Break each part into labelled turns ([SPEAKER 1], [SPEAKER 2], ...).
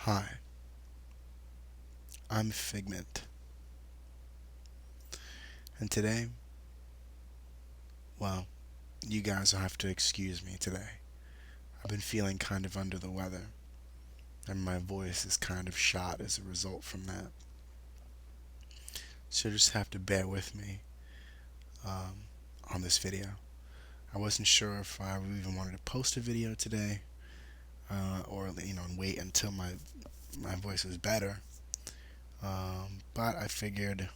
[SPEAKER 1] Hi, I'm Figment, and today, well, you guys will have to excuse me today. I've been feeling kind of under the weather, and my voice is kind of shot as a result from that. So you'll just have to bear with me um, on this video. I wasn't sure if I even wanted to post a video today, or wait until my voice is better. But I figured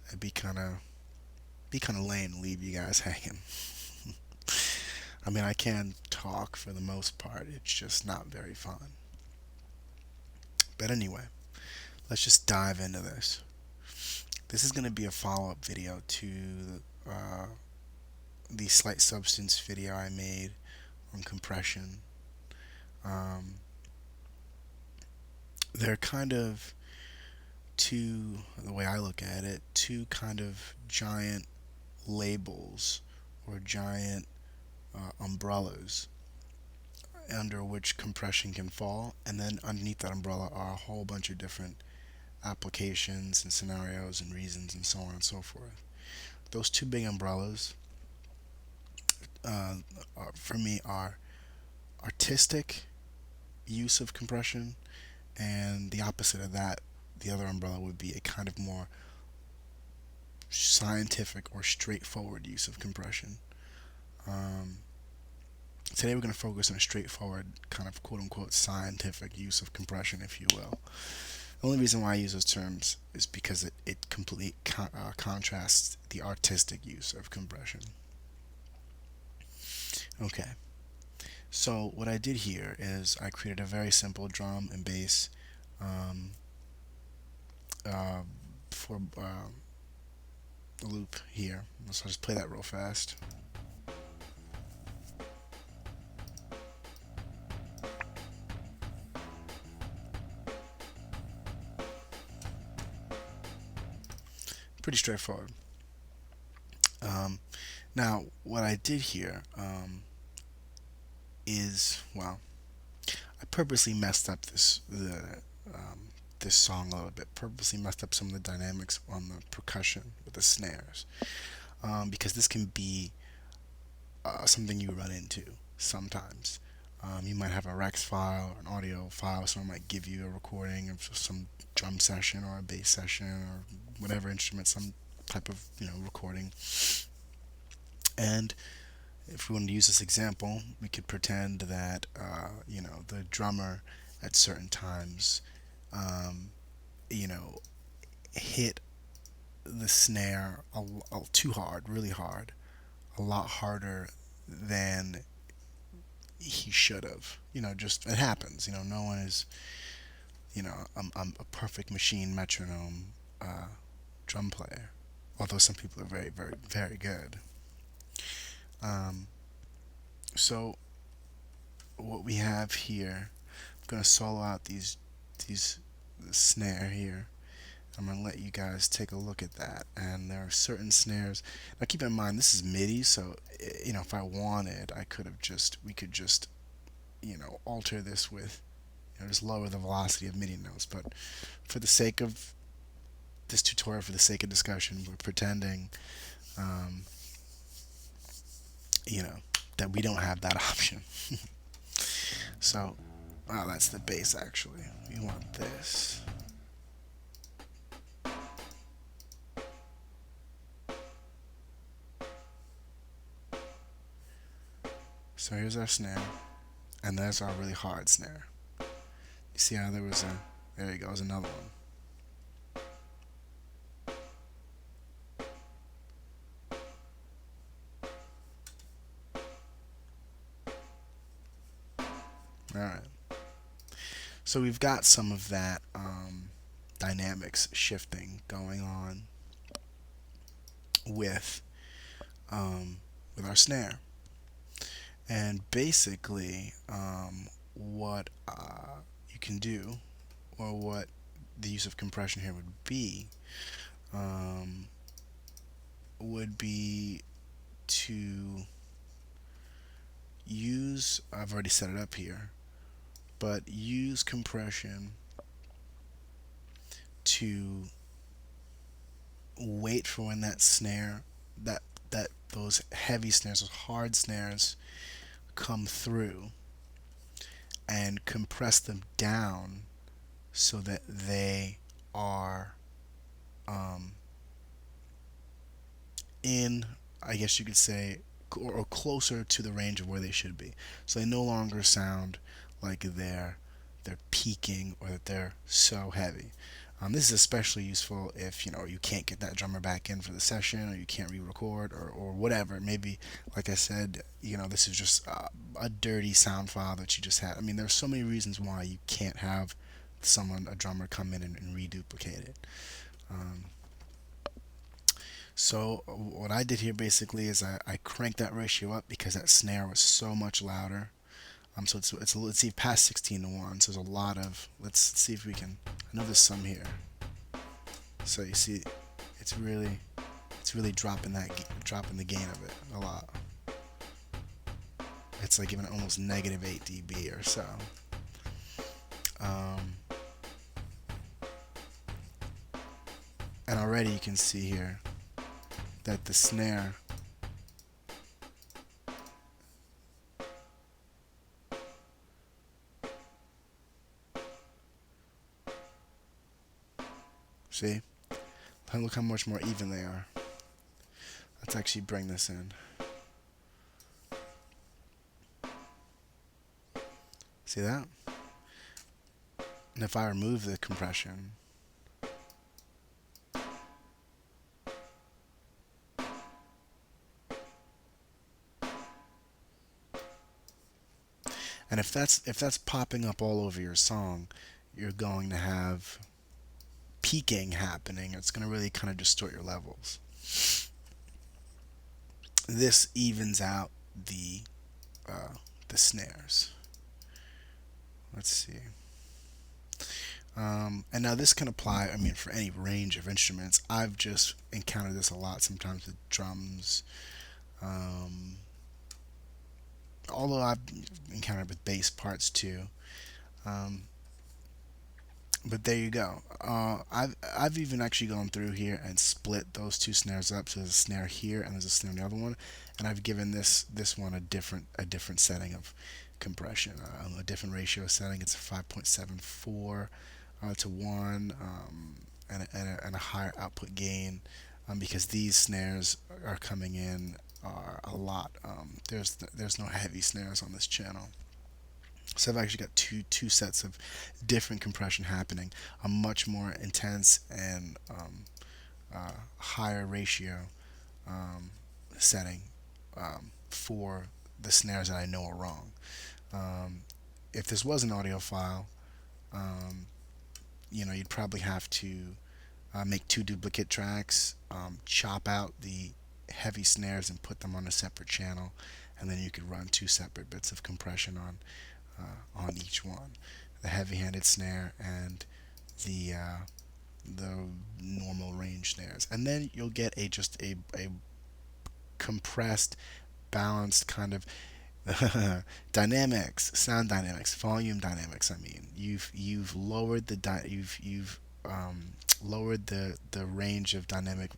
[SPEAKER 1] it'd be kind of lame to leave you guys hanging. I mean, I can talk for the most part. It's just not very fun. But anyway, let's just dive into this. This is going to be a follow-up video to uh, the Slight Substance video I made on compression. Um, they're kind of two, the way I look at it, two kind of giant labels or giant umbrellas under which compression can fall, and then underneath that umbrella are a whole bunch of different applications and scenarios and reasons and so on and so forth. Those two big umbrellas, uh, for me, are artistic use of compression, and the opposite of that, the other umbrella, would be a kind of more scientific or straightforward use of compression. Um, Today we're going to focus on a straightforward kind of quote unquote scientific use of compression, if you will. The only reason why I use those terms is because it completely contrasts the artistic use of compression. Okay, so what I did here is I created a very simple drum and bass um, uh, for the loop here. So I'll just play that real fast. Pretty straightforward. Um, Now, what I did here is, well, I purposely messed up this song a little bit. Purposely messed up some of the dynamics on the percussion with the snares, because this can be something you run into sometimes. You might have a Rex file or an audio file. Someone might give you a recording of some drum session or a bass session or whatever instrument, some type of recording. And if we wanted to use this example, we could pretend that the drummer at certain times, um, you know, hit the snare too hard, really hard, a lot harder than he should have. Just it happens. No one is, I'm a perfect machine metronome drum player. Although some people are very, very, very good. Um, so what we have here, I'm gonna solo out these the snare here. I'm gonna let you guys take a look at that. And there are certain snares. Now keep in mind this is MIDI, so if I wanted, we could just alter this with just lower the velocity of MIDI notes. But for the sake of this tutorial, for the sake of discussion, we're pretending, um, you know, that we don't have that option. So, wow, that's the bass actually. We want this. So here's our snare, and there's our really hard snare. You see how there goes another one. Alright. So we've got some of that dynamics shifting going on with um, with our snare. And basically, what you can do, or what the use of compression here um, would be to use, I've already set it up here, but use compression to wait for when that snare, that those heavy snares, those hard snares come through, and compress them down so that they are um, in, I guess you could say, or closer to the range of where they should be. So they no longer sound like they're peaking or that they're so heavy. This is especially useful if you can't get that drummer back in for the session, or you can't re-record, or whatever. Maybe, like I said, this is just a dirty sound file that you just had. I mean, there's so many reasons why you can't have a drummer, come in and reduplicate it. So what I did here basically is I cranked that ratio up because that snare was so much louder. So let's see, past 16 to 1. So there's a lot of, let's see if we can, I know there's some here. So you see, it's really dropping the gain of it a lot. It's like even almost negative 8 dB or so. And already you can see here that the snare see? Look how much more even they are. Let's actually bring this in. See that? And if I remove the compression, and if that's popping up all over your song, you're going to have peaking happening. It's going to really kind of distort your levels. This evens out the snares. Let's see. And now this can apply, I mean, for any range of instruments. I've just encountered this a lot sometimes with drums. Although I've encountered with bass parts too. But there you go. I've even actually gone through here and split those two snares up. So there's a snare here and there's a snare on the other one, and I've given this one a different setting of compression, a different ratio setting. It's a 5.74 to 1, and a higher output gain, because these snares are coming in are a lot. There's no heavy snares on this channel. So I've actually got two sets of different compression happening, a much more intense and higher ratio setting for the snares that I know are wrong. If this was an audio file, you'd probably have to make 2 duplicate tracks, chop out the heavy snares and put them on a separate channel, and then you could run 2 separate bits of compression on each one, the heavy-handed snare and the normal range snares, and then you'll get just a compressed, balanced kind of dynamics, sound dynamics, volume dynamics. I mean, you've lowered the lowered the range of dynamic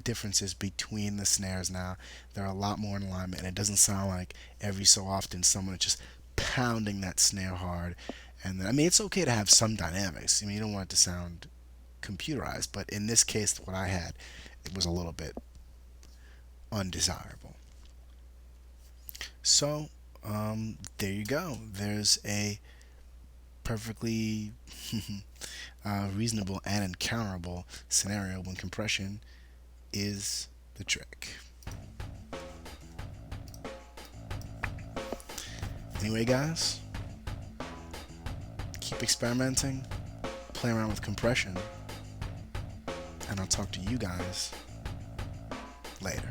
[SPEAKER 1] differences between the snares. Now they're a lot more in alignment, and it doesn't sound like every so often someone is just pounding that snare hard. And then, I mean, it's okay to have some dynamics. I mean, you don't want it to sound computerized, but in this case, what I had, it was a little bit undesirable. So there you go. There's a perfectly reasonable and encounterable scenario when compression is the trick. Anyway, guys, keep experimenting, play around with compression, and I'll talk to you guys later.